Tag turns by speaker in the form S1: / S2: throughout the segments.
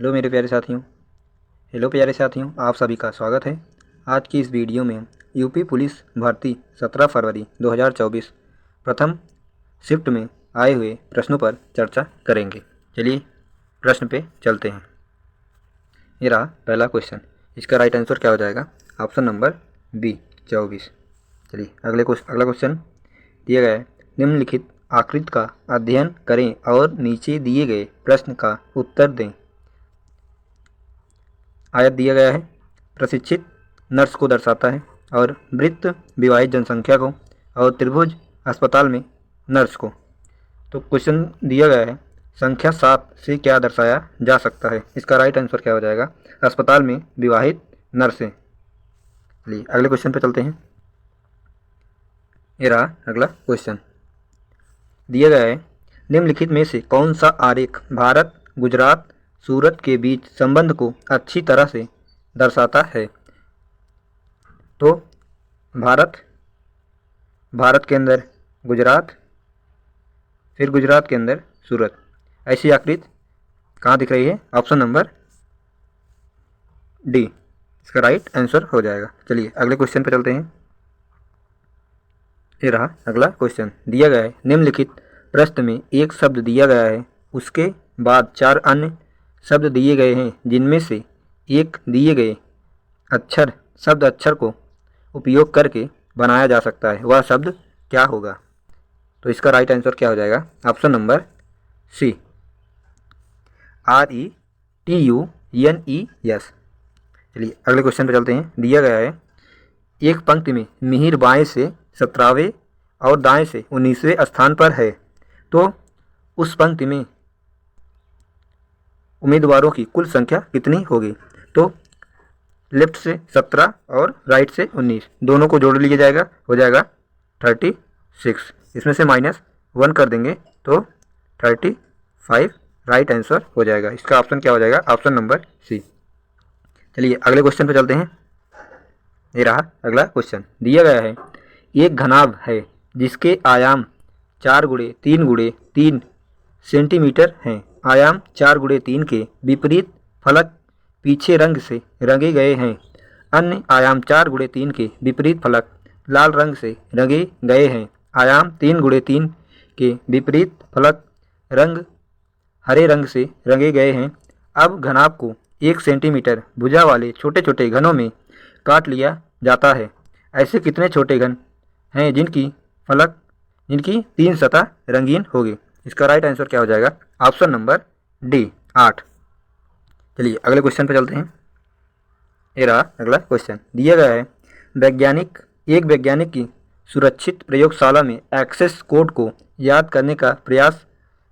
S1: Hello मेरे प्यारे साथियों। आप सभी का स्वागत है। आज की इस वीडियो में यूपी पुलिस भर्ती 17 फरवरी 2024 प्रथम शिफ्ट में आए हुए प्रश्नों पर चर्चा करेंगे। चलिए प्रश्न पे चलते हैं। ये रहा पहला क्वेश्चन। इसका राइट आंसर क्या हो जाएगा? Option number B 24। चलिए अगला क्वेश्चन दिया गया है। निम्नलिखित आकृति का अध्ययन करें और नीचे दिए गए प्रश्न का उत्तर दें। आयत दिया गया है, प्रशिक्षित नर्स को दर्शाता है, और वृत्त विवाहित जनसंख्या को, और त्रिभुज अस्पताल में नर्स को। तो क्वेश्चन दिया गया है संख्या 7 से क्या दर्शाया जा सकता है। इसका राइट आंसर क्या हो जाएगा? अस्पताल में विवाहित नर्सें। चलिए अगले क्वेश्चन पे चलते हैं। ये रहा अगला क्वेश्चन। दिया गया है निम्नलिखित में से कौन सा आरेख भारत, गुजरात, सूरत के बीच संबंध को अच्छी तरह से दर्शाता है। तो भारत के अंदर गुजरात, फिर गुजरात के अंदर सूरत, ऐसी आकृति कहाँ दिख रही है? ऑप्शन नंबर डी इसका राइट आंसर हो जाएगा। चलिए अगले क्वेश्चन पर चलते हैं। ये रहा अगला क्वेश्चन। दिया गया है निम्नलिखित प्रश्न में एक शब्द दिया गया है, उसके बाद 4 अन्य शब्द दिए गए हैं, जिनमें से एक दिए गए शब्द अक्षर को उपयोग करके बनाया जा सकता है। वह शब्द क्या होगा? तो इसका राइट आंसर क्या हो जाएगा? Option number C RETUNES। चलिए अगले क्वेश्चन पर चलते हैं। दिया गया है एक पंक्ति में मिहिर बाएं से 17वें और दाएं से 19वें स्थान पर है, तो उस पंक्ति में उम्मीदवारों की कुल संख्या कितनी होगी? तो लेफ्ट से 17 और राइट से 19 दोनों को जोड़ लिया जाएगा, हो जाएगा 36। इसमें से -1 कर देंगे तो 35 राइट आंसर हो जाएगा। इसका ऑप्शन क्या हो जाएगा? Option number C. चलिए अगले क्वेश्चन पर चलते हैं। ये रहा अगला क्वेश्चन। दिया गया है एक घनाभ है जिसके आयाम 4 × 3 × 3 सेंटीमीटर हैं। आयाम 4 × 3 के विपरीत फलक पीछे रंग से रंगे गए हैं। अन्य आयाम 4 × 3 के विपरीत फलक लाल रंग से रंगे गए हैं। आयाम 3 × 3 के विपरीत फलक हरे रंग से रंगे गए हैं। अब घनाभ को 1 सेंटीमीटर भुजा वाले छोटे छोटे घनों में काट लिया जाता है। ऐसे कितने छोटे घन हैं जिनकी 3 सतह रंगीन होगी? इसका राइट आंसर क्या हो जाएगा? Option number D 8। चलिए अगले क्वेश्चन पर चलते हैं। ये रहा अगला क्वेश्चन। दिया गया है एक वैज्ञानिक की सुरक्षित प्रयोगशाला में एक्सेस कोड को याद करने का प्रयास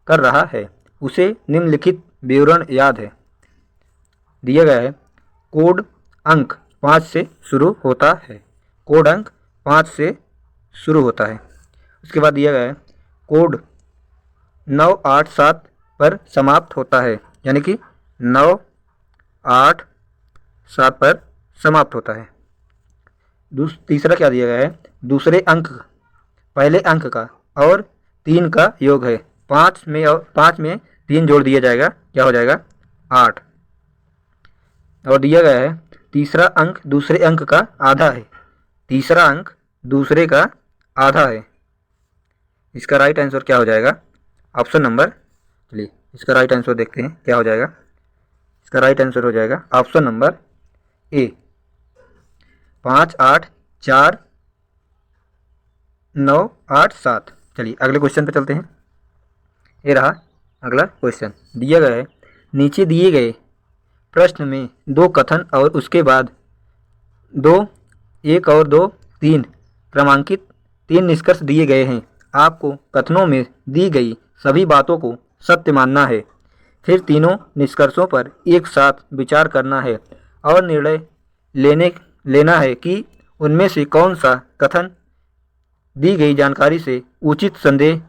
S1: कर रहा है। उसे निम्नलिखित विवरण याद है। दिया गया है कोड अंक 5 से शुरू होता है। कोड अंक 5 से शुरू होता है। उसके बाद दिया गया है कोड 987 पर समाप्त होता है, यानी कि 987 पर समाप्त होता है। तीसरा क्या दिया गया है? दूसरे अंक पहले अंक का और 3 का योग है। 5 में 3 जोड़ दिया जाएगा, क्या हो जाएगा? 8। और दिया गया है तीसरा अंक दूसरे अंक का आधा है। तीसरा अंक दूसरे का आधा है। इसका राइट आंसर क्या हो जाएगा? ऑप्शन नंबर, चलिए इसका राइट आंसर देखते हैं क्या हो जाएगा। इसका राइट आंसर हो जाएगा ऑप्शन नंबर ए 5 8 4 9 8 7। चलिए अगले क्वेश्चन पे चलते हैं। ये रहा अगला क्वेश्चन। दिया गया है नीचे दिए गए प्रश्न में 2 कथन और उसके बाद 1 और 2 3 क्रमांकित 3 निष्कर्ष दिए गए हैं। आपको कथनों में दी गई सभी बातों को सत्य मानना है। फिर तीनों निष्कर्षों पर एक साथ विचार करना है और निर्णय लेना है कि उनमें से कौन सा कथन दी गई जानकारी से उचित संदेह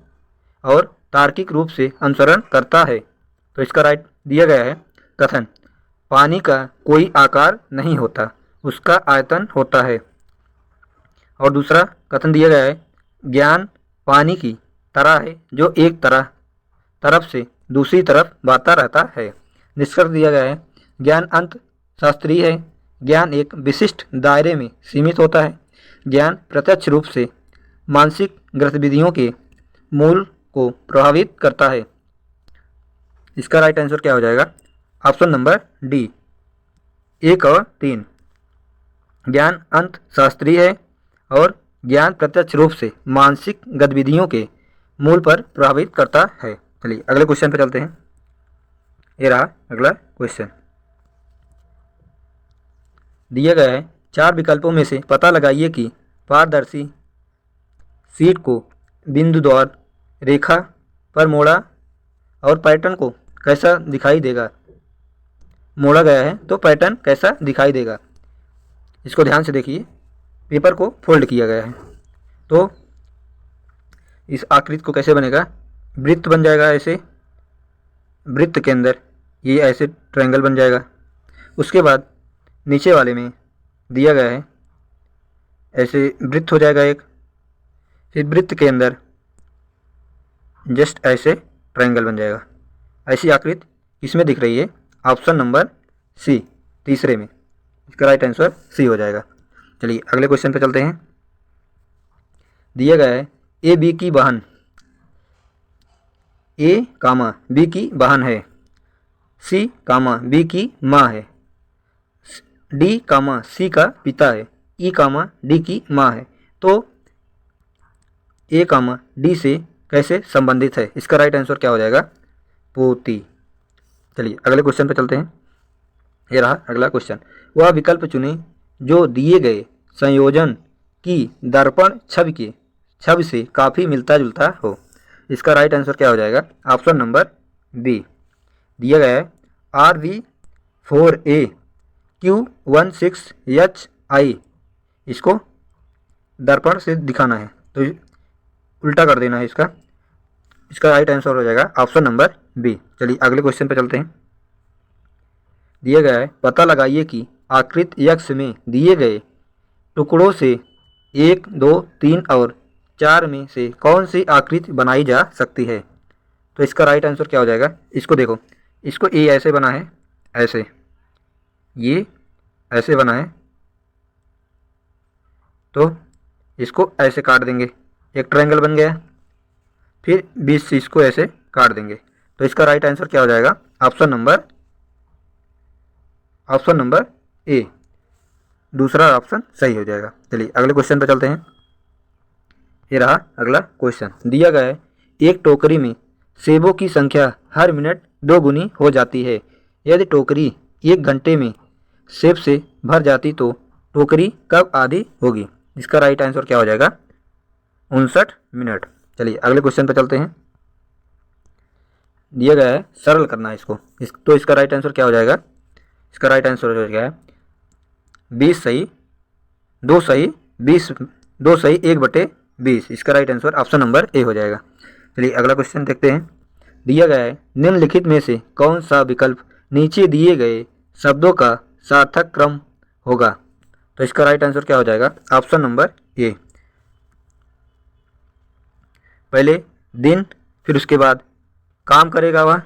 S1: और तार्किक रूप से अनुसरण करता है। तो इसका राइट दिया गया है कथन पानी का कोई आकार नहीं होता, उसका आयतन होता है। और दूसरा कथन दिया गया है ज्ञान पानी की तरह है जो एक तरफ से दूसरी तरफ बहता रहता है। निष्कर्ष दिया गया है, ज्ञान अंत शास्त्रीय है, ज्ञान एक विशिष्ट दायरे में सीमित होता है, ज्ञान प्रत्यक्ष रूप से मानसिक गतिविधियों के मूल को प्रभावित करता है। इसका राइट आंसर क्या हो जाएगा? ऑप्शन नंबर डी, 1 और 3। ज्ञान अंत शास्त्रीय है और ज्ञान प्रत्यक्ष रूप से मानसिक गतिविधियों के मूल पर प्रभावित करता है। चलिए अगले क्वेश्चन पर चलते हैं। ये रहा अगला क्वेश्चन। दिया गया है 4 विकल्पों में से पता लगाइए कि पारदर्शी शीट को बिंदुद्वार रेखा पर मोड़ा और पैटर्न को कैसा दिखाई देगा। मोड़ा गया है तो पैटर्न कैसा दिखाई देगा। इसको ध्यान से देखिए, पेपर को फोल्ड किया गया है तो इस आकृति को कैसे बनेगा, वृत्त बन जाएगा। ऐसे वृत्त के अंदर ये ऐसे ट्रायंगल बन जाएगा। उसके बाद नीचे वाले में दिया गया है ऐसे वृत्त हो जाएगा एक, फिर वृत्त के अंदर जस्ट ऐसे ट्रायंगल बन जाएगा। ऐसी आकृति इसमें दिख रही है, ऑप्शन नंबर सी, तीसरे में। इसका राइट आंसर सी हो जाएगा। चलिए अगले क्वेश्चन पे चलते हैं। दिया गया है ए बी की बहन, ए कामा बी की बहन है, सी कामा बी की माँ है, डी कामा सी का पिता है, ई कामा डी की माँ है, तो ए कामा डी से कैसे संबंधित है। इसका राइट आंसर क्या हो जाएगा? पोती। चलिए अगले क्वेश्चन पे चलते हैं। ये रहा अगला क्वेश्चन। वह विकल्प चुनें जो दिए गए संयोजन की दर्पण छवि से काफ़ी मिलता जुलता हो। इसका राइट आंसर क्या हो जाएगा? Option number B. दिया गया है RV4AQ16HI, इसको दर्पण से दिखाना है तो उल्टा कर देना है इसका। इसका राइट आंसर हो जाएगा ऑप्शन नंबर बी। चलिए अगले क्वेश्चन पे चलते हैं। दिया गया है पता लगाइए कि आकृति यक्ष में दिए गए टुकड़ों से 1, 2, 3 और 4 में से कौन सी आकृति बनाई जा सकती है। तो इसका राइट आंसर क्या हो जाएगा? इसको देखो, इसको ए ऐसे बना है, ऐसे, ये ऐसे बना है तो इसको ऐसे काट देंगे, एक ट्रायंगल बन गया। फिर बीच से इसको ऐसे काट देंगे तो इसका राइट आंसर क्या हो जाएगा? ऑप्शन नंबर ए, दूसरा ऑप्शन सही हो जाएगा। चलिए अगले क्वेश्चन पे चलते हैं। ये रहा अगला क्वेश्चन। दिया गया है एक टोकरी में सेबों की संख्या हर मिनट 2 गुनी हो जाती है। यदि टोकरी 1 घंटे में सेब से भर जाती तो टोकरी कब आधी होगी। इसका राइट आंसर क्या हो जाएगा? 59 मिनट। चलिए अगले क्वेश्चन पे चलते हैं। दिया गया है सरल करना है इसको, तो इसका राइट आंसर क्या हो जाएगा? इसका राइट आंसर हो जाएगा 20 सही 2 सही 20 2 सही 1/20। इसका right answer option number A हो जाएगा। चलिए अगला क्वेश्चन देखते हैं। दिया गया है निम्नलिखित में से कौन सा विकल्प नीचे दिए गए शब्दों का सार्थक क्रम होगा। तो इसका राइट आंसर क्या हो जाएगा? Option number A. पहले दिन, फिर उसके बाद काम करेगा वह,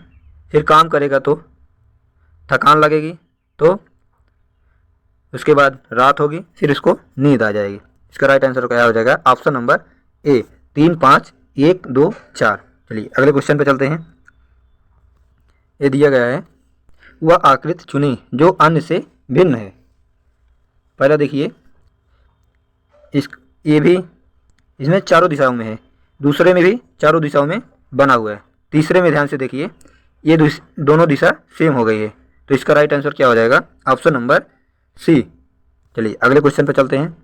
S1: फिर काम करेगा तो थकान लगेगी, तो उसके बाद रात होगी, फिर इसको नींद आ जाएगी। इसका राइट आंसर क्या हो जाएगा? Option number A, 3, 5, 1, 2, 4। चलिए अगले क्वेश्चन पे चलते हैं। ये दिया गया है वह आकृति चुनें जो अन्य से भिन्न है। पहला देखिए, ये भी इसमें चारों दिशाओं में है, दूसरे में भी चारों दिशाओं में बना हुआ है, तीसरे में ध्यान से देखिए ये दोनों दिशा सेम हो गई है। तो इसका राइट आंसर क्या हो जाएगा? Option number C. चलिए अगले क्वेश्चन पर चलते हैं।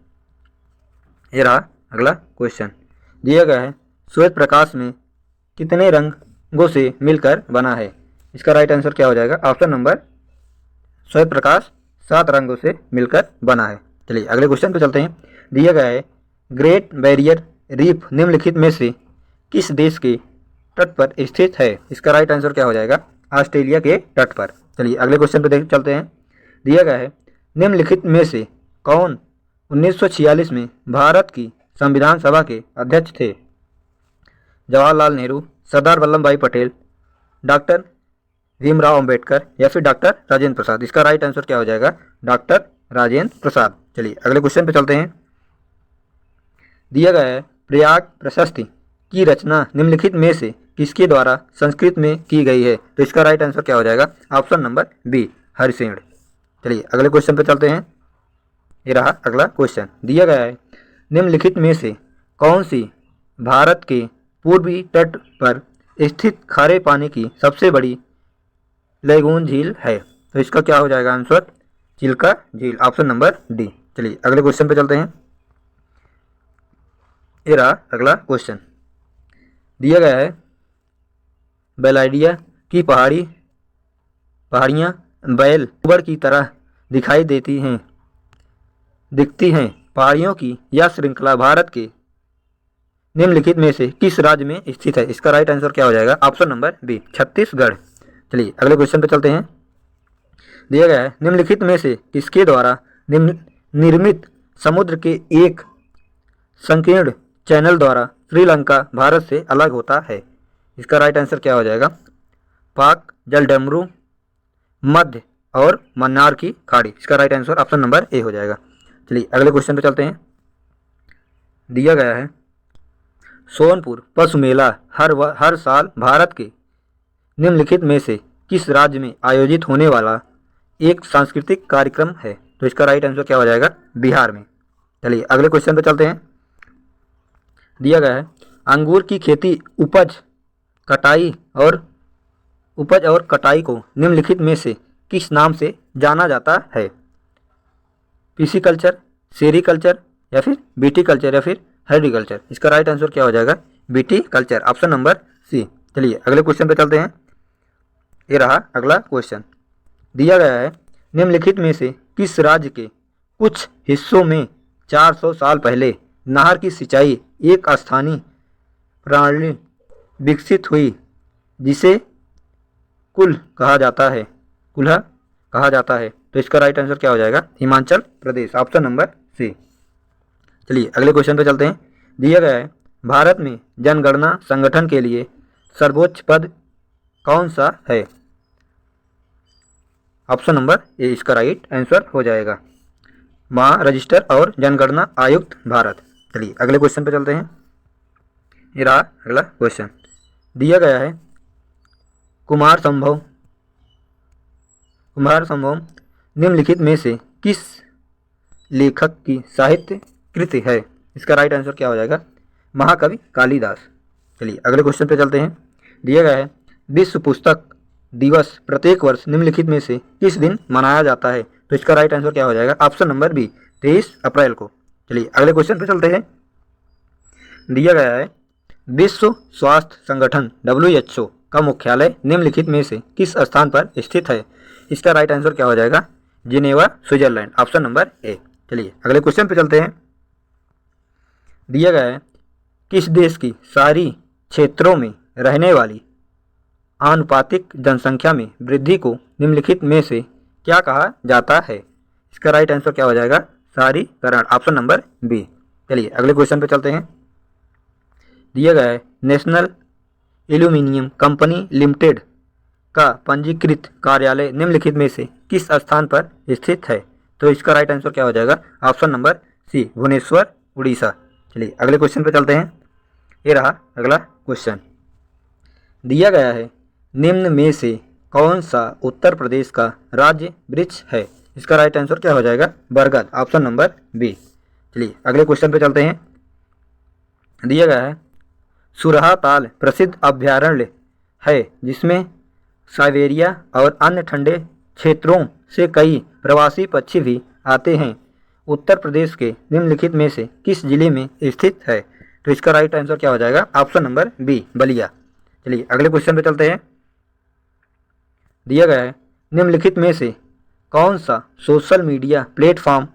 S1: ये रहा अगला क्वेश्चन। दिया गया है श्वेत प्रकाश में कितने रंगों से मिलकर बना है। इसका राइट आंसर क्या हो जाएगा? ऑप्शन नंबर श्वेत प्रकाश 7 रंगों से मिलकर बना है। चलिए अगले क्वेश्चन पर चलते हैं। दिया गया है ग्रेट बैरियर रीफ निम्नलिखित में से किस देश के तट पर स्थित है। इसका राइट आंसर क्या हो जाएगा? ऑस्ट्रेलिया के तट पर। चलिए अगले क्वेश्चन पर चलते हैं। दिया गया है निम्नलिखित में से कौन 1946 में भारत की संविधान सभा के अध्यक्ष थे। जवाहरलाल नेहरू, सरदार वल्लभ भाई पटेल, डॉक्टर भीमराव अंबेडकर या फिर डॉक्टर राजेंद्र प्रसाद। इसका राइट आंसर क्या हो जाएगा? डॉक्टर राजेंद्र प्रसाद। चलिए अगले क्वेश्चन पे चलते हैं। दिया गया है प्रयाग प्रशस्ति की रचना निम्नलिखित में से किसके द्वारा संस्कृत में की गई है? तो इसका राइट आंसर क्या हो जाएगा? Option number B, Harisen. चलिए अगले क्वेश्चन पे चलते हैं। ये रहा अगला क्वेश्चन। दिया गया है निम्नलिखित में से कौन सी भारत के पूर्वी तट पर स्थित खारे पानी की सबसे बड़ी लेगून झील है? तो इसका क्या हो जाएगा आंसर? चिल्का झील, ऑप्शन नंबर डी। चलिए अगले क्वेश्चन पे चलते हैं। ये रहा अगला क्वेश्चन। दिया गया है बेलाइडिया की पहाड़ियाँ बैल ऊबर की तरह दिखती हैं। पहाड़ियों की यह श्रृंखला भारत के निम्नलिखित में से किस राज्य में स्थित है? इसका राइट आंसर क्या हो जाएगा? Option number B, Chhattisgarh. चलिए अगले क्वेश्चन पे चलते हैं। दिया गया है निम्नलिखित में से किसके द्वारा निर्मित समुद्र के एक संकीर्ण चैनल द्वारा श्रीलंका भारत से अलग होता है? इसका राइट आंसर क्या हो जाएगा? पाक, जलडमरू, मध्य और मन्नार की खाड़ी। इसका right answer option number A हो जाएगा। चलिए अगले क्वेश्चन पे चलते हैं। दिया गया है सोनपुर पशु मेला हर साल भारत के निम्नलिखित में से किस राज्य में आयोजित होने वाला एक सांस्कृतिक कार्यक्रम है? तो इसका राइट आंसर क्या हो जाएगा? बिहार में। चलिए अगले क्वेश्चन पे चलते हैं। दिया गया है अंगूर की खेती उपज और कटाई को निम्नलिखित में से किस नाम से जाना जाता है? पिसिकल्चर, सेरीकल्चर या फिर बीटीकल्चर या फिर हर्टिकल्चर। इसका राइट आंसर क्या हो जाएगा? बीटीकल्चर, ऑप्शन नंबर सी। चलिए अगले क्वेश्चन पे चलते हैं। ये रहा अगला क्वेश्चन। दिया गया है निम्नलिखित में से किस राज्य के कुछ हिस्सों में 400 साल पहले नहर की सिंचाई एक स्थानीय प्रणाली विकसित हुई जिसे कुल्ह कहा जाता है? तो इसका राइट आंसर क्या हो जाएगा? Himachal Pradesh, option number C. चलिए अगले क्वेश्चन पे चलते हैं। दिया गया है भारत में जनगणना संगठन के लिए सर्वोच्च पद कौन सा है? ऑप्शन नंबर ए इसका राइट आंसर हो जाएगा। महा रजिस्टर और जनगणना आयुक्त भारत। चलिए अगले क्वेश्चन पे चलते हैं। ये रहा अगला क्वेश्चन। दिया गया है कुमार संभव निम्नलिखित में से किस लेखक की साहित्य कृति है? इसका राइट आंसर क्या हो जाएगा? महाकवि कालिदास। चलिए अगले क्वेश्चन पे चलते हैं। दिया गया है विश्व पुस्तक दिवस प्रत्येक वर्ष निम्नलिखित में से किस दिन मनाया जाता है? तो इसका राइट आंसर क्या हो जाएगा? ऑप्शन नंबर बी, 23 अप्रैल को। चलिए अगले क्वेश्चन पे चलते हैं। दिया गया है विश्व स्वास्थ्य संगठन WHO का मुख्यालय निम्नलिखित में से किस स्थान पर स्थित है? इसका राइट आंसर क्या हो जाएगा? Geneva, Switzerland, option number A. चलिए अगले क्वेश्चन पे चलते हैं। दिया गया है किस देश की शहरी क्षेत्रों में रहने वाली आनुपातिक जनसंख्या में वृद्धि को निम्नलिखित में से क्या कहा जाता है? इसका राइट आंसर क्या हो जाएगा? शहरीकरण, ऑप्शन नंबर बी। चलिए अगले क्वेश्चन पे चलते हैं। दिया गया है नेशनल एल्यूमिनियम कंपनी लिमिटेड का पंजीकृत कार्यालय निम्नलिखित में से किस स्थान पर स्थित है? तो इसका राइट आंसर क्या हो जाएगा? Option number C, Bhubaneswar, Orissa. चलिए अगले क्वेश्चन पे चलते हैं। ये रहा अगला क्वेश्चन। दिया गया है निम्न में से कौन सा उत्तर प्रदेश का राज्य वृक्ष है? इसका राइट आंसर क्या हो जाएगा? बरगद, ऑप्शन नंबर बी। चलिए अगले क्वेश्चन पे चलते हैं। दिया गया है सुरहा ताल प्रसिद्ध अभयारण्य है जिसमें साइबेरिया और अन्य ठंडे क्षेत्रों से कई प्रवासी पक्षी भी आते हैं। उत्तर प्रदेश के निम्नलिखित में से किस जिले में स्थित है? तो इसका राइट आंसर क्या हो जाएगा? Option number B, Ballia. चलिए अगले क्वेश्चन पे चलते हैं। दिया गया है निम्नलिखित में से कौन सा सोशल मीडिया प्लेटफॉर्म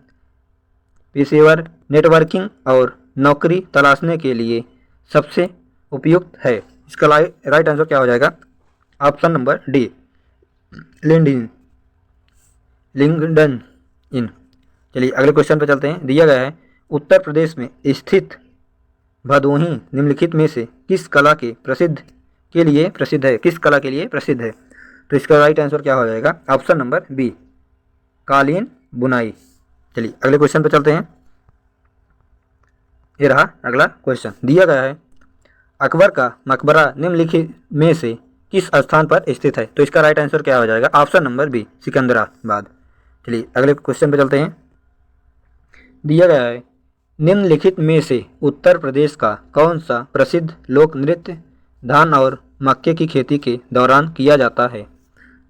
S1: पेशेवर नेटवर्किंग और नौकरी तलाशने के लिए सबसे उपयुक्त है? इसका राइट आंसर क्या हो जाएगा? Option number D, LinkedIn. चलिए अगले क्वेश्चन पे चलते हैं। दिया गया है उत्तर प्रदेश में स्थित भदोही निम्नलिखित में से किस कला के लिए प्रसिद्ध है? तो इसका राइट आंसर क्या हो जाएगा? ऑप्शन नंबर बी, कालीन बुनाई। चलिए अगले क्वेश्चन पे चलते हैं। ये रहा अगला क्वेश्चन, दिया गया है अकबर का मकबरा निम्नलिखित में से किस स्थान पर स्थित है? तो इसका राइट आंसर क्या हो जाएगा? Option number B, Secunderabad. चलिए अगले क्वेश्चन पे चलते हैं। दिया गया है निम्नलिखित में से उत्तर प्रदेश का कौन सा प्रसिद्ध लोक नृत्य धान और मक्के की खेती के दौरान किया जाता है?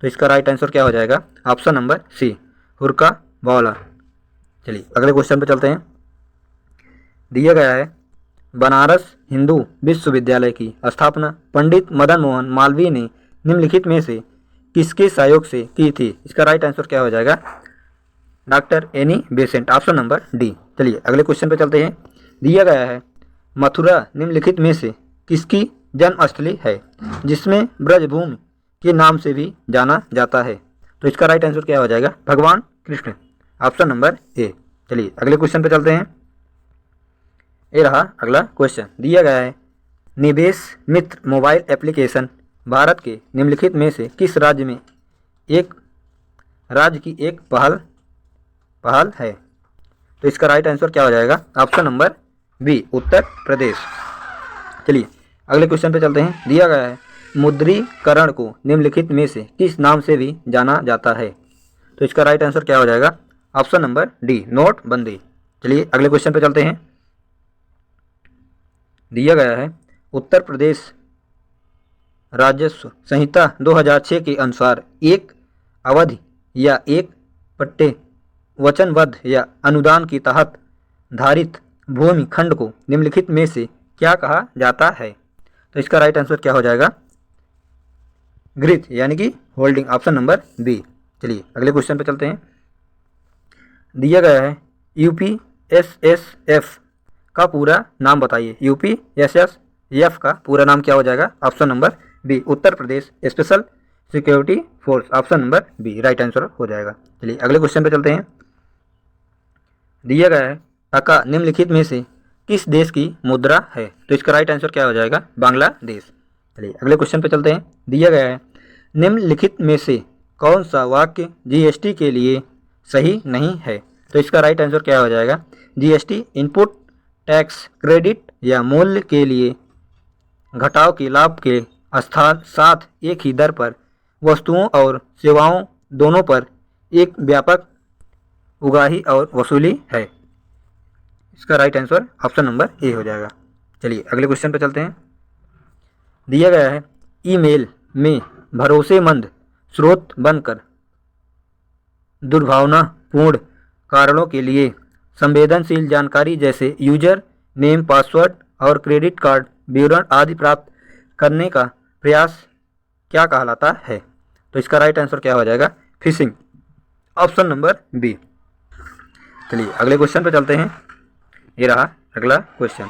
S1: तो इसका राइट आंसर क्या हो जाएगा? ऑप्शन नंबर सी, हुरका बौला। चलिए अगले क्वेश्चन पे चलते हैं। दिया गया है बनारस हिंदू विश्वविद्यालय की स्थापना पंडित मदन मोहन मालवीय ने निम्नलिखित में से किसके सहयोग से की थी? इसका राइट आंसर क्या हो जाएगा? Doctor Annie Besant, option number D. चलिए अगले क्वेश्चन पे चलते हैं। दिया गया है मथुरा निम्नलिखित में से किसकी जन्मस्थली है जिसमें ब्रजभूमि के नाम से भी जाना जाता है? तो इसका राइट आंसर क्या हो जाएगा? भगवान कृष्ण, ऑप्शन नंबर ए। चलिए अगले क्वेश्चन पे चलते हैं। ये रहा अगला क्वेश्चन, दिया गया है निवेश मित्र मोबाइल एप्लीकेशन भारत के निम्नलिखित में से किस राज्य में एक राज्य की एक पहल है? तो इसका राइट आंसर क्या हो जाएगा? ऑप्शन नंबर बी, उत्तर प्रदेश। चलिए अगले क्वेश्चन पे चलते हैं। दिया गया है मुद्रीकरण को निम्नलिखित में से किस नाम से भी जाना जाता है? तो इसका राइट आंसर क्या हो जाएगा? ऑप्शन नंबर डी, नोटबंदी। चलिए अगले क्वेश्चन पे चलते हैं। दिया गया है उत्तर प्रदेश राजस्व संहिता 2006 के अनुसार एक अवधि या एक पट्टे वचनबद्ध या अनुदान के तहत धारित भूमि खंड को निम्नलिखित में से क्या कहा जाता है? तो इसका राइट आंसर क्या हो जाएगा? गृहीत यानी कि होल्डिंग, ऑप्शन नंबर बी। चलिए अगले क्वेश्चन पे चलते हैं। दिया गया है यूपीएसएसएफ का पूरा नाम बताइए। यूपीएसएसएफ का पूरा नाम क्या हो जाएगा? Option number B, Uttar Pradesh special security force, option number B right answer हो जाएगा। चलिए अगले क्वेश्चन पे चलते हैं। दिया गया है टका निम्नलिखित में से किस देश की मुद्रा है? तो इसका राइट आंसर क्या हो जाएगा? बांग्लादेश। चलिए अगले क्वेश्चन पे चलते हैं। दिया गया है निम्नलिखित में से कौन सा वाक्य जीएसटी के लिए सही नहीं है? तो इसका राइट आंसर क्या हो जाएगा? जीएसटी इनपुट टैक्स क्रेडिट या मूल्य के लिए घटाव के लाभ के साथ एक ही दर पर वस्तुओं और सेवाओं दोनों पर एक व्यापक उगाही और वसूली है। इसका right answer option number A हो जाएगा। चलिए अगले क्वेश्चन पे चलते हैं। दिया गया है ईमेल में भरोसेमंद स्रोत बनकर दुर्भावनापूर्ण कारणों के लिए संवेदनशील जानकारी जैसे यूजर नेम, पासवर्ड और क्रेडिट कार्ड विवरण आदि प्राप्त करने का प्रयास क्या कहलाता है? तो इसका राइट आंसर क्या हो जाएगा? Fishing, option number B. चलिए अगले क्वेश्चन पे चलते हैं। ये रहा अगला क्वेश्चन,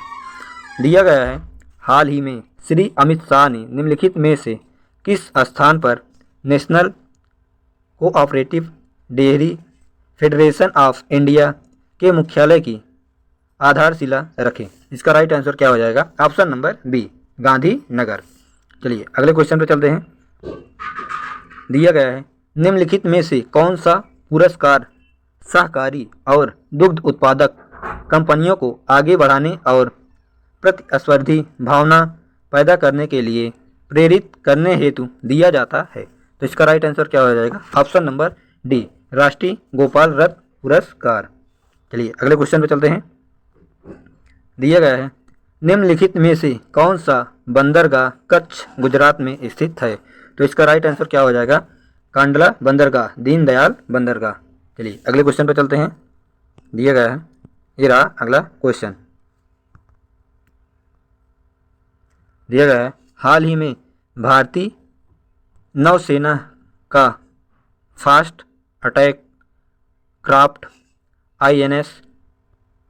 S1: दिया गया है हाल ही में श्री अमित शाह ने निम्नलिखित में से किस स्थान पर national cooperative dairy federation of India के मुख्यालय की आधारशिला रखी? इसका राइट आंसर क्या हो जाएगा? Option number B, Gandhinagar. चलिए अगले क्वेश्चन पे चलते हैं। दिया गया है निम्नलिखित में से कौन सा पुरस्कार सहकारी और दुग्ध उत्पादक कंपनियों को आगे बढ़ाने और प्रतिस्पर्धी भावना पैदा करने के लिए प्रेरित करने हेतु दिया जाता है? तो इसका राइट आंसर क्या हो जाएगा? ऑप्शन नंबर डी, राष्ट्रीय गोपाल रत्न पुरस्कार। चलिए अगले क्वेश्चन पे चलते हैं। दिया गया है निम्नलिखित में से कौन सा बंदरगाह कच्छ गुजरात में स्थित है? तो इसका राइट आंसर क्या हो जाएगा? कांडला बंदरगाह, दीनदयाल बंदरगाह। चलिए अगले क्वेश्चन पे चलते हैं। दिया गया है, ये रहा अगला क्वेश्चन, दिया गया है हाल ही में भारतीय नौसेना का fast attack craft INS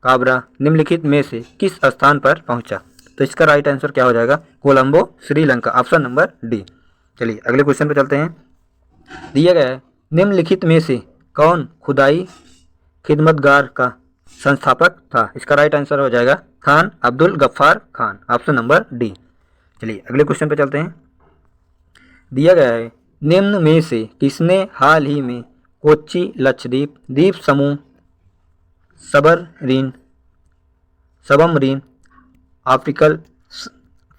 S1: Kabra निम्नलिखित में से किस स्थान पर पहुंचा? तो इसका राइट आंसर क्या हो जाएगा? Colombo, Sri Lanka, option number D. चलिए अगले क्वेश्चन पे चलते हैं। दिया गया है निम्नलिखित में से कौन खुदाई खिदमतगार का संस्थापक था? इसका राइट आंसर हो जाएगा Khan Abdul Ghaffar Khan, option number D. चलिए अगले क्वेश्चन पे चलते हैं। दिया गया है निम्न में से किसने हाल ही में कोच्चि लक्षद्वीप द्वीप समूह सबमरीन ऑप्टिकल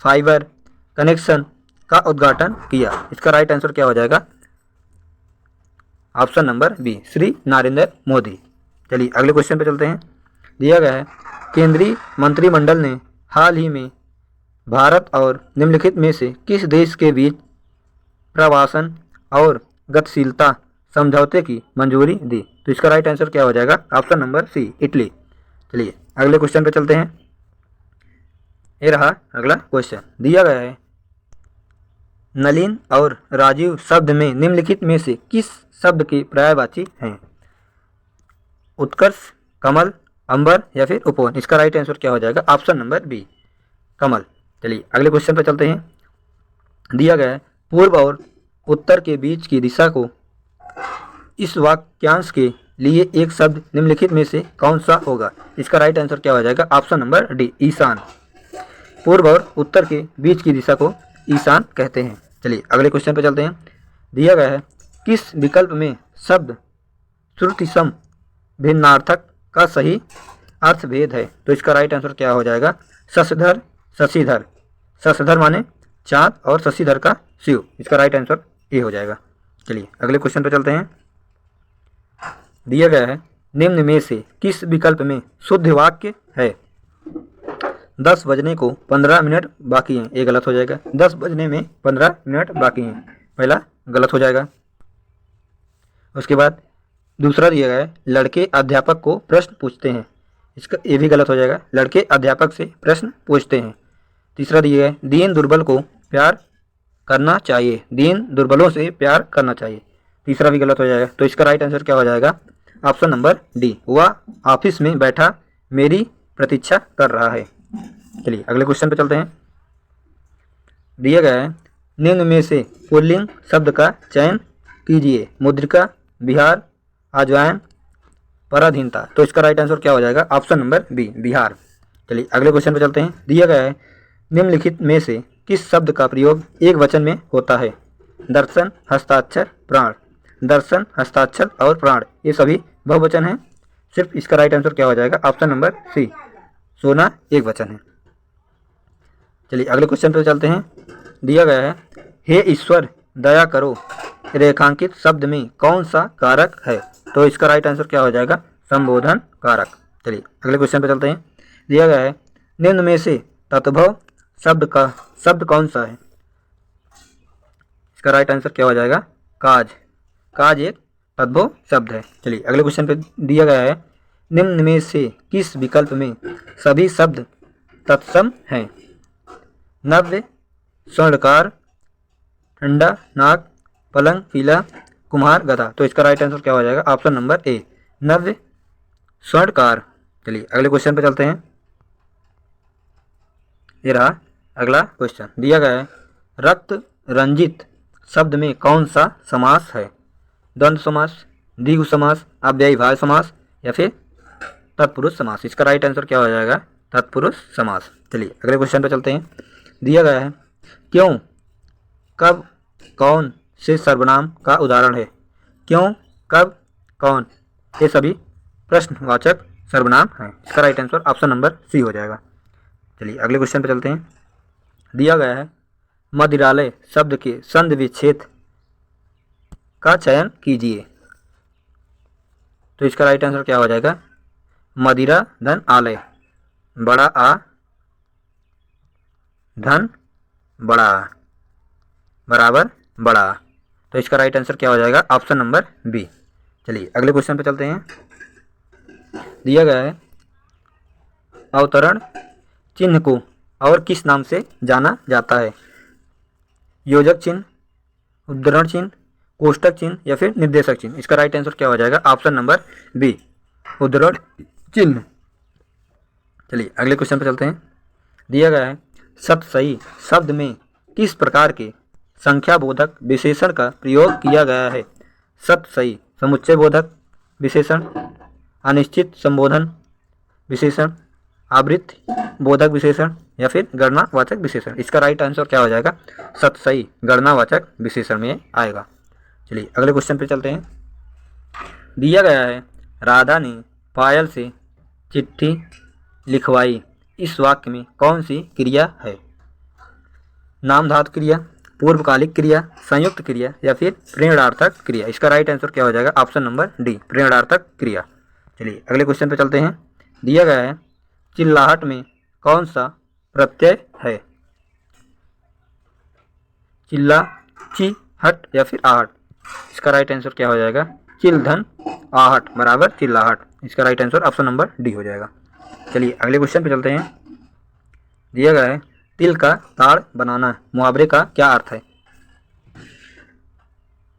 S1: फाइबर कनेक्शन का उद्घाटन किया? इसका राइट आंसर क्या हो जाएगा? Option number B, Shri Narendra Modi. चलिए अगले क्वेश्चन पे चलते हैं। दिया गया है केंद्रीय मंत्रिमंडल ने हाल ही में भारत और निम्नलिखित में से किस देश के बीच प्रवासन और गतिशीलता समझौते की मंजूरी दी? तो इसका राइट आंसर क्या हो जाएगा? Option number C, Italy. चलिए अगले क्वेश्चन पे चलते हैं। ये रहा अगला क्वेश्चन। दिया गया है नलिन और राजीव शब्द में निम्नलिखित में से किस शब्द की पर्यायवाची हैं? उत्कर्ष, कमल, अंबर या फिर उपवन? इसका राइट आंसर क्या हो जाएगा? ऑप्शन नंबर बी, कमल। चलिए अगले क्वेश्चन पर चलते हैं। दिया गया है पूर्व और उत्तर के बीच की दिशा को इस वाक्यांश के लिए एक शब्द निम्नलिखित में से कौन सा होगा? इसका राइट आंसर क्या हो जाएगा? ऑप्शन नंबर डी, ईशान। पूर्व और उत्तर के बीच की दिशा को ईशान कहते हैं। चलिए अगले क्वेश्चन पर चलते हैं। दिया गया है किस विकल्प में शब्द श्रुतिसम भिन्नार्थक का सही अर्थभेद है? तो इसका राइट आंसर क्या हो जाएगा? शशधर, शशिधर। शशधर माने चाँद और शशिधर का शिव। इसका राइट आंसर ए हो जाएगा। चलिए अगले क्वेश्चन पर चलते हैं। दिया गया है निम्न में से किस विकल्प में शुद्ध वाक्य है? 10 बजने को 15 मिनट बाकी हैं, ये गलत हो जाएगा। 10 बजने में 15 मिनट बाकी हैं, पहला गलत हो जाएगा। उसके बाद दूसरा दिया गया है लड़के अध्यापक को प्रश्न पूछते हैं, इसका ये भी गलत हो जाएगा। लड़के अध्यापक से प्रश्न पूछते हैं। तीसरा दिया गया है दीन दुर्बल को प्यार करना चाहिए, दीन दुर्बलों से प्यार करना चाहिए, तीसरा भी गलत हो जाएगा। तो इसका राइट आंसर क्या हो जाएगा? ऑप्शन नंबर डी, वह ऑफिस में बैठा मेरी प्रतीक्षा कर रहा है। चलिए अगले क्वेश्चन पे चलते हैं। दिया गया है निम्न में से पुल्लिंग शब्द का चयन कीजिए। मुद्रिका, बिहार, अजवायन, पराधीनता। तो इसका राइट आंसर क्या हो जाएगा? Option number B, Bihar. चलिए अगले क्वेश्चन पे चलते हैं। दिया गया है निम्नलिखित में से किस शब्द का प्रयोग एक वचन में होता है? दर्शन, हस्ताक्षर, प्राण। दर्शन, हस्ताक्षर और प्राण ये सभी बहुवचन हैं, सिर्फ इसका राइट आंसर क्या हो जाएगा? ऑप्शन नंबर सी, सोना एक वचन है। चलिए अगले क्वेश्चन पर चलते हैं। दिया गया है हे ईश्वर दया करो रेखांकित शब्द में कौन सा कारक है? तो इसका राइट आंसर क्या हो जाएगा? संबोधन कारक। चलिए अगले क्वेश्चन पर चलते हैं। दिया गया है निम्न में से तत्भव शब्द कौन सा है? इसका राइट आंसर क्या हो जाएगा? काज। काज एक तद्भव शब्द है। चलिए अगले क्वेश्चन पे दिया गया है निम्न में से किस विकल्प में सभी शब्द तत्सम हैं? नव्य, स्वर्णकार, ठंडा, नाक, पलंग, पीला, कुम्हार, गधा। तो इसका राइट आंसर क्या हो जाएगा? ऑप्शन नंबर ए, नव्य, स्वर्णकार। चलिए अगले क्वेश्चन पे चलते हैं। ये रहा अगला क्वेश्चन। दिया गया है रक्त रंजित शब्द में कौन सा समास है? द्वंद्व समास, द्विगु समास, अव्ययीभाव समास या फिर तत्पुरुष समास। इसका राइट आंसर क्या हो जाएगा? तत्पुरुष समास। चलिए अगले क्वेश्चन पे चलते हैं। दिया गया है क्यों, कब, कौन से सर्वनाम का उदाहरण है? क्यों, कब, कौन ये सभी प्रश्नवाचक सर्वनाम हैं। इसका right answer option number C हो जाएगा। चलिए अगले क्वेश्चन पे चलते हैं। दिया गया है मदिरालय शब्द के संधि विच्छेद का चयन कीजिए। तो इसका राइट आंसर क्या हो जाएगा? मदिरा धन आलय, बड़ा आ धन बड़ा आ बराबर बड़ा आ। तो इसका राइट आंसर क्या हो जाएगा? Option number B. चलिए अगले क्वेश्चन पे चलते हैं। दिया गया है अवतरण चिन्ह को और किस नाम से जाना जाता है? योजक चिन्ह, उद्धरण चिन्ह, कोष्टक चिन्ह या फिर निर्देशक चिन्ह। इसका राइट आंसर क्या हो जाएगा? ऑप्शन नंबर बी, उद्धरण चिन्ह। चलिए अगले क्वेश्चन पर चलते हैं। दिया गया है सतसई शब्द में किस प्रकार के संख्या बोधक विशेषण का प्रयोग किया गया है? सतसई समुच्चय बोधक विशेषण, अनिश्चित संबोधन विशेषण, आवृत्ति बोधक विशेषण या फिर गणनावाचक विशेषण। इसका राइट आंसर क्या हो जाएगा? सतसई गणनावाचक विशेषण में आएगा। चलिए अगले क्वेश्चन पे चलते हैं। दिया गया है राधा ने पायल से चिट्ठी लिखवाई, इस वाक्य में कौन सी क्रिया है? नामधातु क्रिया, पूर्वकालिक क्रिया, संयुक्त क्रिया या फिर प्रेरणार्थक क्रिया। इसका राइट आंसर क्या हो जाएगा? ऑप्शन नंबर डी, प्रेरणार्थक क्रिया। चलिए अगले क्वेश्चन पे चलते हैं। दिया गया है चिल्लाहट में कौन सा प्रत्यय है? चिल्ला, ची, हट या फिर आहट। इसका राइट आंसर क्या हो जाएगा? चिल धन आहट बराबर चिल्लाहट। इसका right answer option number D हो जाएगा। चलिए अगले क्वेश्चन पे चलते हैं। दिया गया है तिल का ताड़ बनाना, मुहावरे का क्या अर्थ है?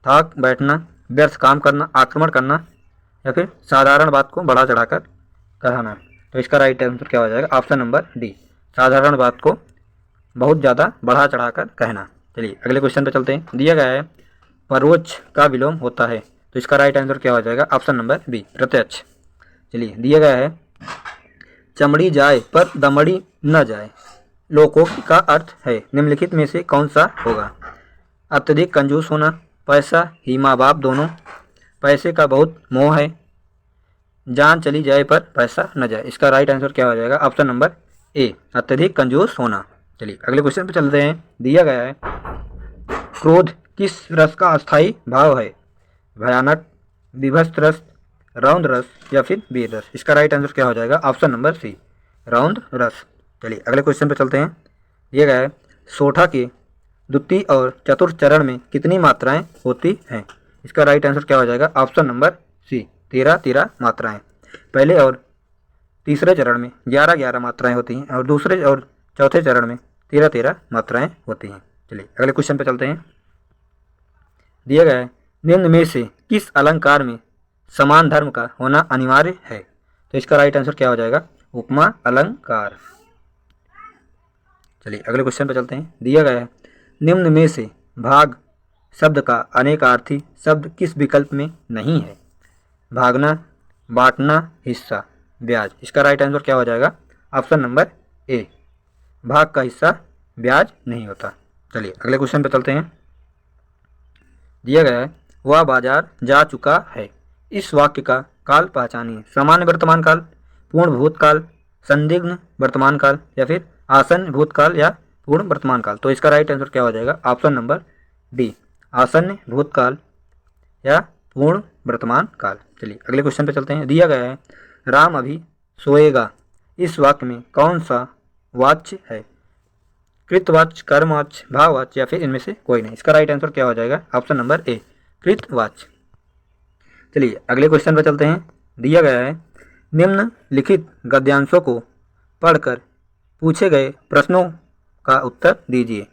S1: थाक बैठना, व्यर्थ काम करना, आक्रमण करना या फिर साधारण बात को बढ़ा चढ़ाकर कहना। तो इसका राइट आंसर क्या हो जाएगा? ऑप्शन नंबर डी, साधारण बात को बहुत ज़्यादा बढ़ा चढ़ाकर कहना। चलिए अगले क्वेश्चन पे चलते हैं। दिया गया है परोक्ष का विलोम होता है, तो इसका राइट आंसर क्या हो जाएगा? ऑप्शन नंबर बी, प्रत्यक्ष। चलिए दिया गया है चमड़ी जाए पर दमड़ी न जाए, लोकोक्ति का अर्थ है निम्नलिखित में से कौन सा होगा? अत्यधिक कंजूस होना, पैसा ही माँ बाप दोनों, पैसे का बहुत मोह है, जान चली जाए पर पैसा न जाए। इसका राइट आंसर क्या हो जाएगा? ऑप्शन नंबर ए, अत्यधिक कंजूस होना। चलिए अगले क्वेश्चन पे चलते हैं। दिया गया है क्रोध किस रस का अस्थायी भाव है? भयानक, विभत्स रस, रौद्र रस या फिर वीर रस। इसका राइट आंसर क्या हो जाएगा? ऑप्शन नंबर सी, रौद्र रस। चलिए अगले क्वेश्चन पे चलते हैं। दिया गया है सोठा के द्वितीय और चतुर्थ चरण में कितनी मात्राएं होती हैं? इसका राइट आंसर क्या हो जाएगा? ऑप्शन नंबर सी, 13 मात्राएं। पहले और तीसरे चरण में 11 मात्राएं होती हैं और दूसरे और चौथे चरण में 13 मात्राएं होती हैं। चलिए अगले क्वेश्चन पे चलते हैं। दिया गया है निम्न में से किस अलंकार में समान धर्म का होना अनिवार्य है? तो इसका राइट आंसर क्या हो जाएगा? उपमा अलंकार। चलिए अगले क्वेश्चन पे चलते हैं। दिया गया है निम्न में से भाग शब्द का अनेकार्थी शब्द किस विकल्प में नहीं है? भागना, बांटना, हिस्सा, ब्याज। इसका राइट आंसर क्या हो जाएगा? ऑप्शन नंबर ए, भाग का हिस्सा ब्याज नहीं होता। चलिए अगले क्वेश्चन पे चलते हैं। दिया गया है वह बाजार जा चुका है, इस वाक्य का काल पहचानिए। सामान्य वर्तमान काल, पूर्ण भूतकाल, संदिग्ध वर्तमान काल या फिर आसन्न भूतकाल या पूर्ण वर्तमान काल। तो इसका राइट आंसर क्या हो जाएगा? ऑप्शन नंबर डी, आसन्न भूतकाल या पूर्ण वर्तमान काल। चलिए अगले क्वेश्चन पे चलते हैं। दिया गया है राम अभी सोएगा, इस वाक्य में कौन सा वाच्य है? कृतवाच्य, कर्मवाच्य, भाववाच्य या फिर इनमें से कोई नहीं। इसका राइट आंसर क्या हो जाएगा? ऑप्शन नंबर ए, कृतवाच्य। चलिए अगले क्वेश्चन पर चलते हैं। दिया गया है निम्नलिखित गद्यांशों को पढ़कर पूछे गए प्रश्नों का उत्तर दीजिए।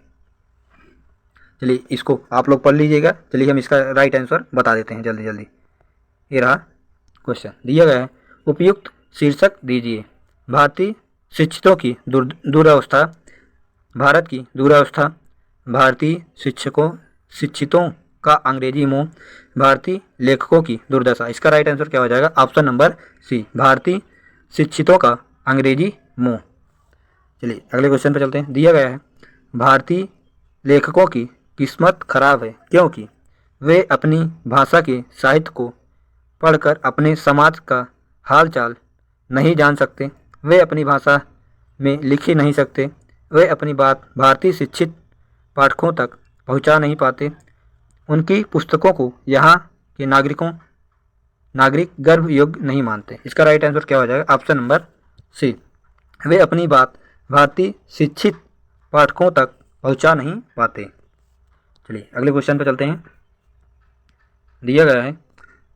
S1: चलिए इसको आप लोग पढ़ लीजिएगा। चलिए हम इसका राइट आंसर बता देते हैं जल्दी जल्दी। ये रहा क्वेश्चन। दिया गया है उपयुक्त शीर्षक दीजिए। भारतीय शिक्षितों की दुरावस्था, भारत की दुरावस्था, भारतीय शिक्षितों का अंग्रेजी मोह, भारतीय लेखकों की दुर्दशा। इसका राइट आंसर क्या हो जाएगा? ऑप्शन नंबर सी, भारतीय शिक्षितों का अंग्रेजी मोह। चलिए अगले क्वेश्चन पर चलते हैं। दिया गया है भारतीय लेखकों की किस्मत खराब है क्योंकि वे अपनी भाषा के साहित्य को पढ़कर अपने समाज का हाल चाल नहीं जान सकते, वे अपनी भाषा में लिख ही नहीं सकते, वे अपनी बात भारतीय शिक्षित पाठकों तक पहुंचा नहीं पाते, उनकी पुस्तकों को यहाँ के नागरिक गर्भ योग्य नहीं मानते। इसका राइट आंसर क्या हो जाएगा? ऑप्शन नंबर सी, वे अपनी बात भारतीय शिक्षित पाठकों तक पहुंचा नहीं पाते। चलिए अगले क्वेश्चन पर चलते हैं। दिया गया है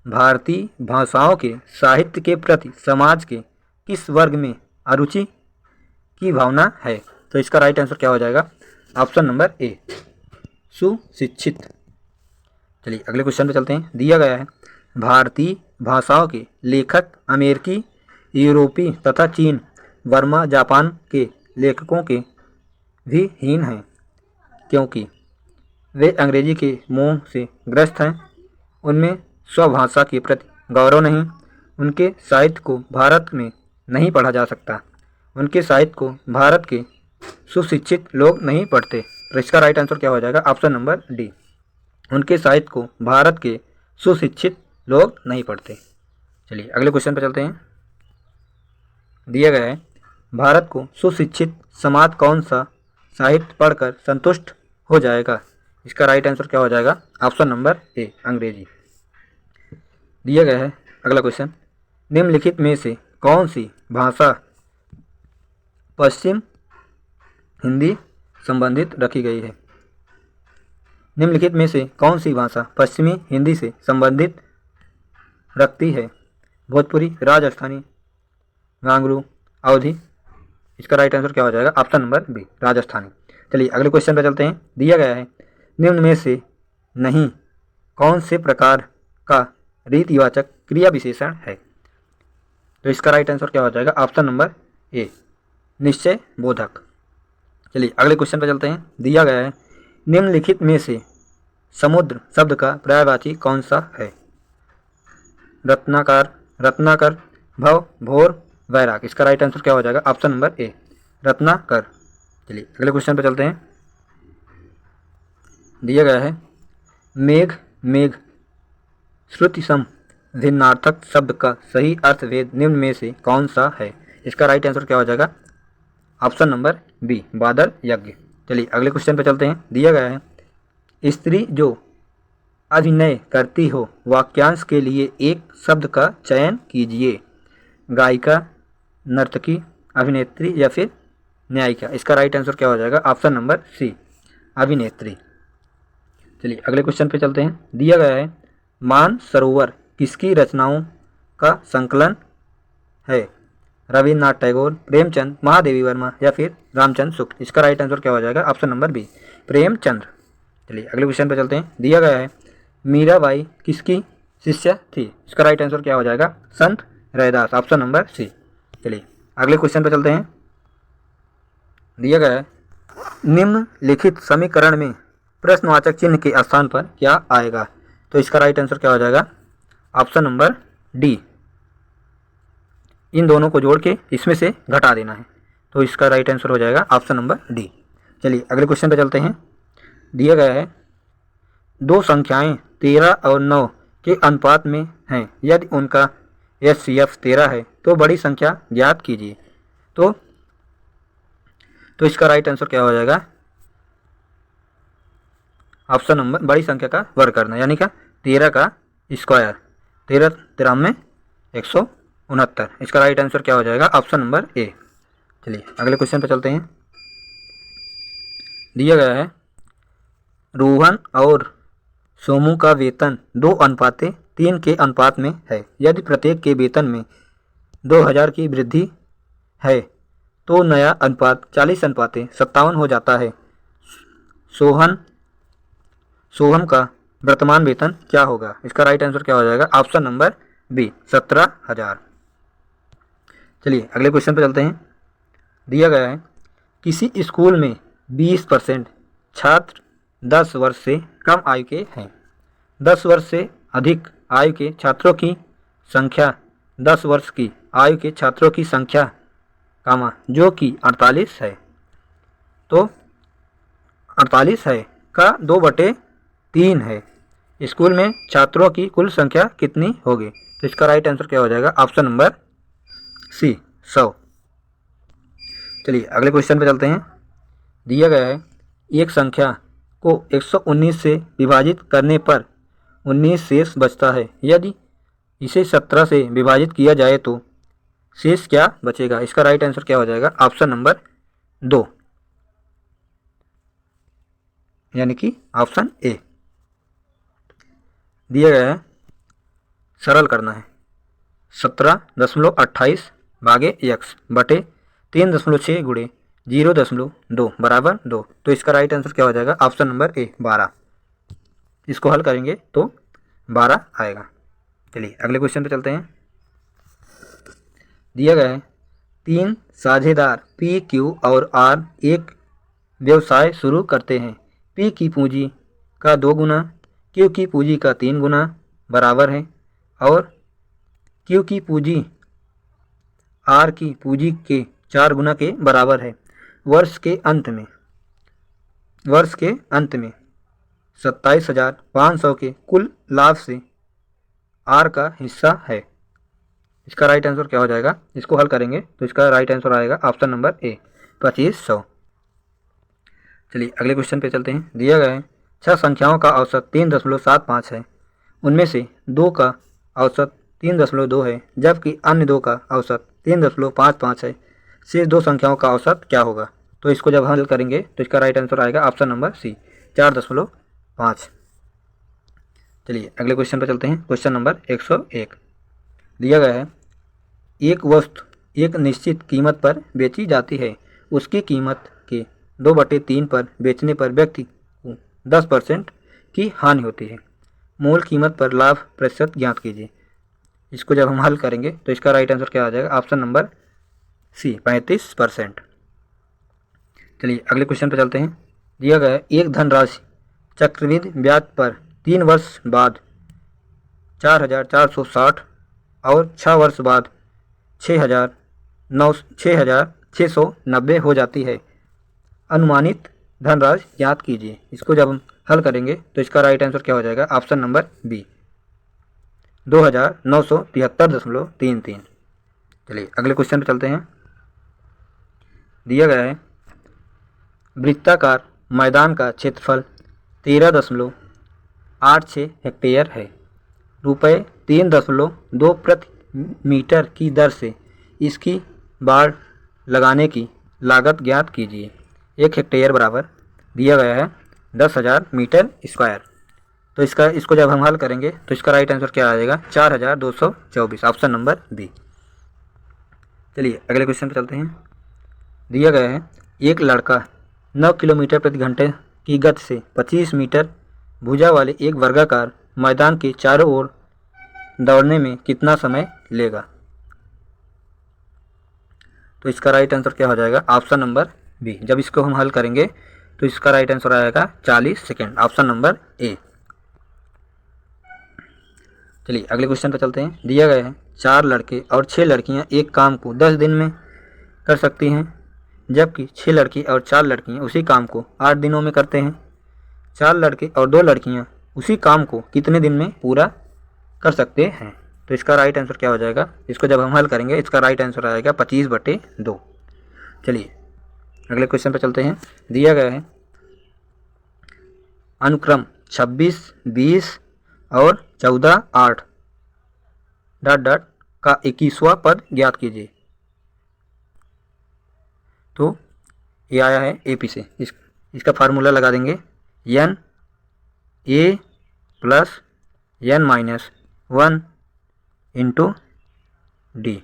S1: भारतीय भाषाओं के साहित्य के प्रति समाज के किस वर्ग में अरुचि की भावना है? तो इसका राइट आंसर क्या हो जाएगा? ऑप्शन नंबर ए, सुशिक्षित। चलिए अगले क्वेश्चन पे चलते हैं। दिया गया है भारतीय भाषाओं के लेखक अमेरिकी, यूरोपीय तथा चीन, बर्मा, जापान के लेखकों के भी हीन हैं क्योंकि वे अंग्रेजी के मोह से ग्रस्त हैं, उनमें स्वभाषा के प्रति गौरव नहीं, उनके साहित्य को भारत में नहीं पढ़ा जा सकता, उनके साहित्य को भारत के सुशिक्षित लोग नहीं पढ़ते। तो इसका राइट आंसर क्या हो जाएगा? Option number D. उनके साहित्य को भारत के सुशिक्षित लोग नहीं पढ़ते। चलिए अगले क्वेश्चन पर चलते हैं। दिया गया है, भारत को सुशिक्षित समाज कौन सा साहित्य पढ़कर संतुष्ट हो जाएगा? इसका राइट आंसर क्या हो जाएगा? ऑप्शन नंबर ए, अंग्रेजी। दिया गया है अगला क्वेश्चन, निम्नलिखित में से कौन सी भाषा पश्चिम हिंदी संबंधित रखी गई है? निम्नलिखित में से कौन सी भाषा पश्चिमी हिंदी से संबंधित रखती है? भोजपुरी, राजस्थानी, गांगरू, अवधी। इसका राइट आंसर क्या हो जाएगा? Option number B, Rajasthani. चलिए अगले क्वेश्चन पर चलते हैं। दिया गया है, निम्न में से नहीं कौन से प्रकार का रीतिवाचक क्रिया विशेषण है? तो इसका राइट आंसर क्या हो जाएगा? ऑप्शन नंबर ए, निश्चय बोधक। चलिए अगले क्वेश्चन पर चलते हैं। दिया गया है, निम्नलिखित में से समुद्र शब्द का पर्यायवाची कौन सा है? रत्नाकर, रत्नाकर, भव, भोर, वैराग। इसका राइट आंसर क्या हो जाएगा? Option number A, Ratnakar. चलिए अगले क्वेश्चन पर चलते हैं। दिया गया है, मेघ, मेघ श्रुति सम भिन्नार्थक शब्द का सही अर्थभेद निम्न में से कौन सा है? इसका राइट आंसर क्या हो जाएगा? ऑप्शन नंबर बी, बादल यज्ञ। चलिए अगले क्वेश्चन पर चलते हैं। दिया गया है, स्त्री जो अभिनय करती हो वाक्यांश के लिए एक शब्द का चयन कीजिए। गायिका, नर्तकी, अभिनेत्री या फिर न्यायिका। इसका राइट आंसर क्या हो जाएगा? ऑप्शन नंबर सी, अभिनेत्री। चलिए अगले क्वेश्चन पे चलते हैं। दिया गया है, मानसरोवर किसकी रचनाओं का संकलन है? रविन्द्रनाथ टैगोर, प्रेमचंद, महादेवी वर्मा या फिर रामचंद्र शुक्ल। इसका राइट आंसर क्या हो जाएगा? Option number B, Premchandra. चलिए अगले क्वेश्चन पे चलते हैं। दिया गया है, मीराबाई किसकी शिष्या थी? इसका राइट आंसर क्या हो जाएगा? संत रैदास, ऑप्शन नंबर सी। चलिए अगले क्वेश्चन पे चलते हैं। दिया गया है, निम्नलिखित समीकरण में प्रश्नवाचक चिन्ह के स्थान पर क्या आएगा? तो इसका राइट आंसर क्या हो जाएगा? ऑप्शन नंबर डी, इन दोनों को जोड़ के इसमें से घटा देना है। तो इसका राइट आंसर हो जाएगा ऑप्शन नंबर डी। चलिए अगले क्वेश्चन पे चलते हैं। दिया गया है, दो संख्याएं 13 और 9 के अनुपात में हैं, यदि उनका HCF 13 है तो बड़ी संख्या ज्ञात कीजिए। तो इसका राइट आंसर क्या हो जाएगा? ऑप्शन नंबर, बड़ी संख्या का वर्ग करना, यानी क्या 13 का स्क्वायर, 13 13 में 169। इसका राइट आंसर क्या हो जाएगा? Option number A. चलिए अगले क्वेश्चन पर चलते हैं। दिया गया है, रोहन और सोमू का वेतन 2:3 के अनुपात में है, यदि प्रत्येक के वेतन में 2000 की वृद्धि है तो नया अनुपात 40:57 हो जाता है। सोहम का वर्तमान वेतन क्या होगा? इसका राइट आंसर क्या हो जाएगा? Option number B, 17,000। चलिए अगले क्वेश्चन पर चलते हैं। दिया गया है, किसी स्कूल में 20% छात्र 10 वर्ष से कम आयु के हैं। 10 वर्ष से अधिक आयु के छात्रों की संख्या 10 वर्ष की आयु के छात्रों की संख्या कामा जो कि 48 है। तो 48 है का 2/3 है। स्कूल में छात्रों की कुल संख्या कितनी होगी? तो इसका राइट आंसर क्या हो जाएगा? Option number C, 100। चलिए अगले क्वेश्चन पे चलते हैं। दिया गया है, एक संख्या को 119 से विभाजित करने पर 19 शेष बचता है, यदि इसे 17 से विभाजित किया जाए तो शेष क्या बचेगा? इसका राइट आंसर क्या हो जाएगा? ऑप्शन नंबर 2, यानी कि ऑप्शन ए। दिया गया है, सरल करना है, 17.28 भागे x बटे 3.6 गुणे 0.2 बराबर 2। तो इसका राइट आंसर क्या हो जाएगा? Option number A, 12। इसको हल करेंगे तो 12 आएगा। चलिए अगले क्वेश्चन पे चलते हैं। दिया गया है, 3 साझेदार P, Q और R एक व्यवसाय शुरू करते हैं। P की पूंजी का 2 गुना Q की पूंजी का 3 गुना बराबर है और Q की पूंजी R की पूंजी के 4 गुना के बराबर है। वर्ष के अंत में 27,500 के कुल लाभ से आर का हिस्सा है। इसका राइट आंसर क्या हो जाएगा? इसको हल करेंगे तो इसका राइट आंसर आएगा ऑप्शन नंबर ए, 2500। चलिए अगले क्वेश्चन पे चलते हैं। दिया गया है 6 संख्याओं का औसत 3.75 है, उनमें से 2 का औसत 3.2 है, जबकि अन्य 2 का औसत 3.55 है। शेष 2 संख्याओं का औसत क्या होगा? तो इसको जब हल करेंगे तो इसका राइट आंसर आएगा ऑप्शन नंबर सी, 4.5। चलिए अगले क्वेश्चन पर चलते हैं। Question number 101। दिया गया है एक वस्तु एक निश्चित कीमत पर बेची जाती है, उसकी कीमत के 2/3 पर बेचने पर व्यक्ति को 10% की हानि होती है। मूल कीमत पर लाभ प्रतिशत ज्ञात कीजिए। इसको जब हम हल करेंगे तो इसका राइट आंसर क्या आ जाएगा? Option number C, 35%। चलिए अगले क्वेश्चन पर चलते हैं। दिया गया है एक धनराशि चक्रवृद्धि ब्याज पर 3 वर्ष बाद 4,460 और 6 वर्ष बाद 6,690 हो जाती है। अनुमानित धनराशि ज्ञात कीजिए। इसको जब हम हल करेंगे तो इसका राइट आंसर क्या हो जाएगा? Option number B, 2,973.33। चलिए अगले क्वेश्चन पर चलते हैं। दिया गया है वृत्ताकार मैदान का क्षेत्रफल 13.86 हेक्टेयर है। रुपये 3.2 प्रति मीटर की दर से इसकी बाड़ लगाने की लागत ज्ञात कीजिए। 1 हेक्टेयर बराबर दिया गया है 10,000 मीटर स्क्वायर। तो इसको जब हम हल करेंगे तो इसका राइट आंसर क्या आ जाएगा? 4,224, ऑप्शन नंबर बी। चलिए अगले क्वेश्चन पर चलते हैं। दिया गया है एक लड़का 9 किलोमीटर प्रति घंटे की गति से 25 मीटर भुजा वाले एक वर्गाकार मैदान के चारों ओर दौड़ने में कितना समय लेगा? तो इसका राइट आंसर क्या हो जाएगा? Option number B. जब इसको हम हल करेंगे तो इसका राइट आंसर आएगा 40 सेकेंड, ऑप्शन नंबर ए। चलिए अगले क्वेश्चन पर चलते हैं। दिया गया है 4 लड़के और 6 लड़कियां एक काम को 10 दिन में कर सकती हैं, जबकि 6 लड़की और 4 लड़कियां उसी काम को 8 दिनों में करते हैं। 4 लड़के और 2 लड़कियां उसी काम को कितने दिन में पूरा कर सकते हैं? तो इसका राइट आंसर क्या हो जाएगा? इसको जब हम हल करेंगे इसका राइट आंसर आएगा 25/2। चलिए अगले क्वेश्चन पर चलते हैं। दिया गया है अनुक्रम 26, 20 और 14, 8 ... का 21वां पद ज्ञात कीजिए। तो ये आया है AP से। इसका फार्मूला लगा देंगे n a + n - 1 × d।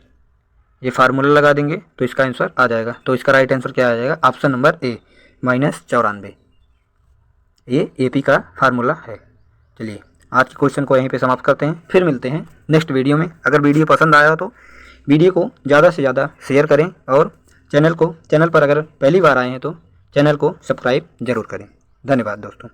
S1: ये फार्मूला लगा देंगे तो इसका आंसर आ जाएगा। तो इसका राइट आंसर क्या आ जाएगा? Option number A, -94। ये AP का फार्मूला है। चलिए आज के क्वेश्चन को यहीं पे समाप्त करते हैं, फिर मिलते हैं नेक्स्ट वीडियो में। अगर वीडियो पसंद आया हो तो वीडियो को ज़्यादा से ज़्यादा शेयर करें और चैनल पर अगर पहली बार आए हैं तो चैनल को सब्सक्राइब जरूर करें। धन्यवाद दोस्तों।